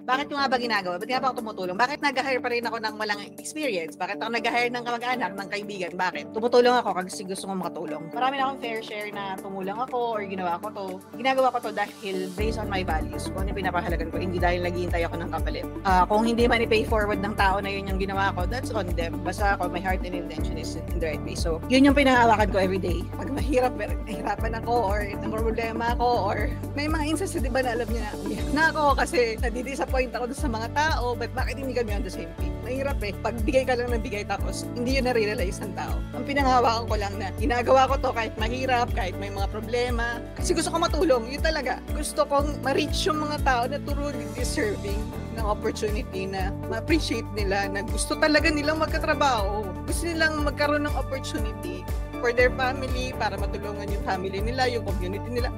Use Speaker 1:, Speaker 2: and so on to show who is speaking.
Speaker 1: bakit ko nga ba ginagawa? Ba't nga ba ako tumutulong? Bakit nag-hire pa rin ako ng walang experience? Bakit ako nag-hire ng kamag-anak, ng kaibigan? Bakit? Tumutulong ako kasi gusto kong makatulong. Marami na akong fair share na tumulong ako or ginawa ko to. Ginagawa ko to dahil based on my values. Kung ano pinapahalagan ko, hindi dahil naghihintay ako ng kapalit. Kung hindi man i-pay forward ng tao na yun yung ginawa ko, that's on them. Basta ako, my heart and intention is in the right way. So, yun yung pinangawakan ko everyday. Pag mahirap, nahirapan ako or problema ako or may mga instances, di ba na alam niya na ako kasi nadidisappoint ako sa mga tao, but bakit hindi kami on the same page? Mahirap pag bigay ka lang ng bigay tapos hindi yun na-realize ng tao. Ang pinangawakan ko lang na ginagawa ko to kahit mahirap, kahit may mga problema, kasi gusto ko matulong, yun talaga. Gusto kong ma-reach yung mga tao na truly deserving ng opportunity na ma-appreciate nila, na gusto talaga nilang magkatrabaho, gusto nilang magkaroon ng opportunity for their family, para matulungan yung family nila, yung community nila.